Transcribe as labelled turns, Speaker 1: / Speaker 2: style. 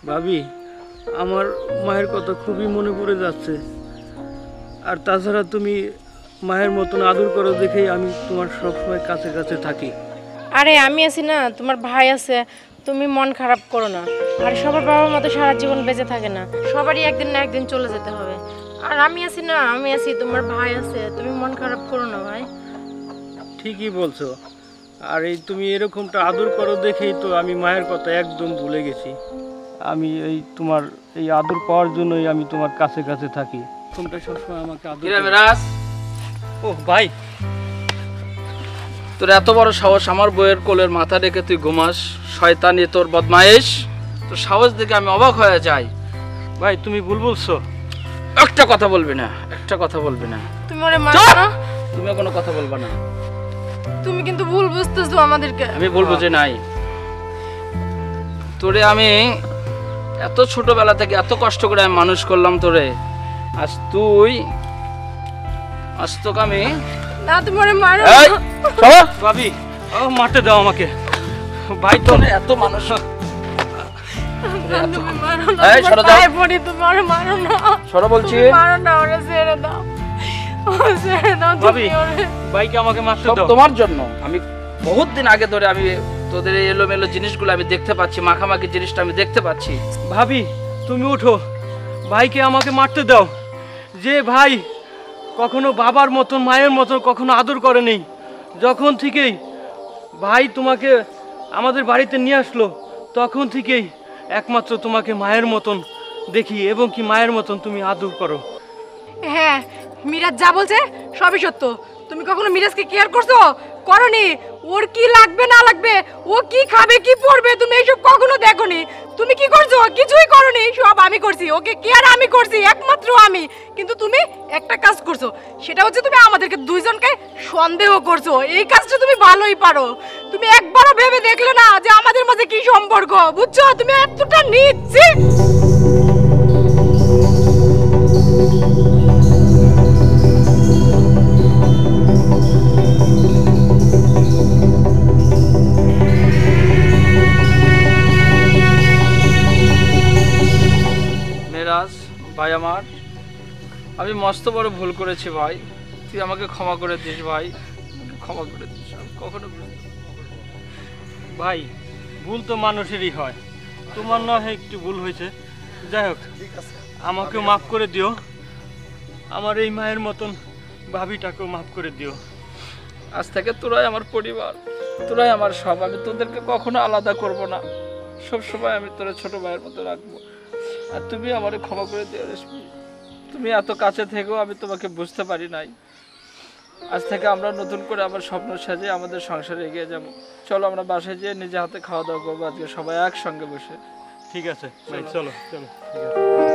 Speaker 1: ভাবি, আমার মায়ের কথা খুবই মনে পড়ে যাচ্ছে। আর তাছাড়া তুমি মায়ের মতন আদর করো দেখেই আমি তোমার সবসময় কাছে কাছে থাকি।
Speaker 2: আরে আমি আছি না, তোমার ভাই আছে, তুমি মন খারাপ করো না। আর সবার বাবার মতো সারা জীবন বেঁচে থাকে না, সবারই একদিন না একদিন চলে যেতে হবে। আর আমি আছি না, আমি আছি, তোমার ভাই আছে, তুমি মন খারাপ করো না ভাই।
Speaker 1: ঠিকই বলছো। আর এই তুমি এরকমটা আদর করো দেখেই তো আমি মায়ের কথা একদম ভুলে গেছি। আমি এই তোমার এই আদর পাওয়ার জন্যই আমি তোমার কাছে কাছে থাকি। তোমরা সবসময় আমাকে আদর করো।
Speaker 3: মিরাজ,
Speaker 1: ও ভাই,
Speaker 3: তোর এত বড় সাহস আমার বইয়ের কোলের মাথা রেখে তুই ঘুমাস? শয়তানি তোর বদমাইশ, তোর সাহস দেখে আমি অবাক হয়ে যাই।
Speaker 1: ভাই তুমি ভুল বলছো।
Speaker 3: একটা কথা বলবি না, একটা কথা বলবি না।
Speaker 2: তুমি ওরে মারো না,
Speaker 3: তুমি কোনো কথা বলবা না।
Speaker 2: তুমি কিন্তু ভুল বুঝতেছো আমাদেরকে।
Speaker 3: আমি বলবো যে নাই, তোরে আমি এত ছোটবেলা থেকে এত কষ্ট করে আমি মানুষ করলাম তোরে, আজ তোকে আমি
Speaker 2: না, তুমি ওরে মারো
Speaker 3: এই,
Speaker 2: না।
Speaker 3: সরো।
Speaker 1: ভাবি, ও মারতে দাও আমাকে। ভাই তো
Speaker 3: তোরে এত মানুষ,
Speaker 2: তুমি মারো না,
Speaker 3: এই,
Speaker 2: তোমার
Speaker 3: সরো যাও।
Speaker 2: পায়ে পড়ি, তুমি ওরে মারো না।
Speaker 3: সরো বলছি।
Speaker 2: তুমি মারো না, ওরে ছেড়ে দাও, ওরে ছেড়ে দাও
Speaker 1: ভাবি,
Speaker 2: তুমি ওরে।
Speaker 1: ভাইকে আমাকে মারতে
Speaker 3: সব
Speaker 1: দাও।
Speaker 3: তোমার জন্য। আমি বহুত দিন আগে ধরে আমি তোদের এই এলোমেলো জিনিসগুলো আমি দেখতে পাচ্ছি, মাখামাখি জিনিসটা আমি দেখতে পাচ্ছি।
Speaker 1: ভাবি তুমি উঠো, ভাইকে আমাকে মারতে দাও। যে ভাই কখনো বাবার মতন মায়ের মতন কখনো আদর করেনি, যখন থেকেই ভাই তোমাকে আমাদের বাড়িতে নিয়ে আসলো তখন থেকেই একমাত্র তোমাকে মায়ের মতন দেখি এবং কি মায়ের মতন তুমি আদর করো।
Speaker 2: হ্যাঁ, মিরাজ যা বলছে সবই সত্য। তুমি কখনো মিরাজকে কেয়ার করছো? করনি। ওর কি লাগবে না লাগবে, ও কি খাবে কি পরবে, তুমি এইসব কখনো দেখোনি। তুমি কি করছো? কিছুই করনি, সব আমি করছি। ওকে কেয়ার আমি করছি, একমাত্র আমি। কিন্তু তুমি একটা কাজ করছো, সেটা হচ্ছে তুমি আমাদেরকে দুইজনকে সন্দেহ করছো। এই কাজটা তুমি ভালোই পারো। তুমি একবারও ভেবে দেখলে না যে আমাদের মাঝে কি সম্পর্ক, বুঝছো? তুমি এতটা নিচ্ছি।
Speaker 3: মেরাজ ভাই আমার, আমি মস্ত বড় ভুল করেছি ভাই, তুই আমাকে ক্ষমা করে দিস ভাই, ক্ষমা করে দিস। আমি কখনো
Speaker 1: ভাই ভুল তো মানুষেরই হয়, তোমার না হয় একটু ভুল হয়েছে, যাই হোক আমাকেও মাফ করে দিও। আমার এই মায়ের মতন ভাবিটাকেও মাফ করে দিও।
Speaker 3: আজ থেকে তোরাই আমার পরিবার, তোরাই আমার সব। আমি তোদেরকে কখনো আলাদা করব না, সব সময় আমি তোরা ছোট ভাইয়ের মতো রাখবো। আর তুমি আমারে ক্ষমা করে দিও রেশমি। তুমি এত কাছে থেকেও আমি তোমাকে বুঝতে পারি নাই। আজ থেকে আমরা নতুন করে আমার স্বপ্ন সাজিয়ে আমাদের সংসারে এগিয়ে যাব। চলো আমরা বাসায় যেয়ে নিজে হাতে খাওয়া দাওয়া করবো আজকে সবাই একসঙ্গে বসে।
Speaker 1: ঠিক আছে ভাই, চলো চলো, ঠিক আছে।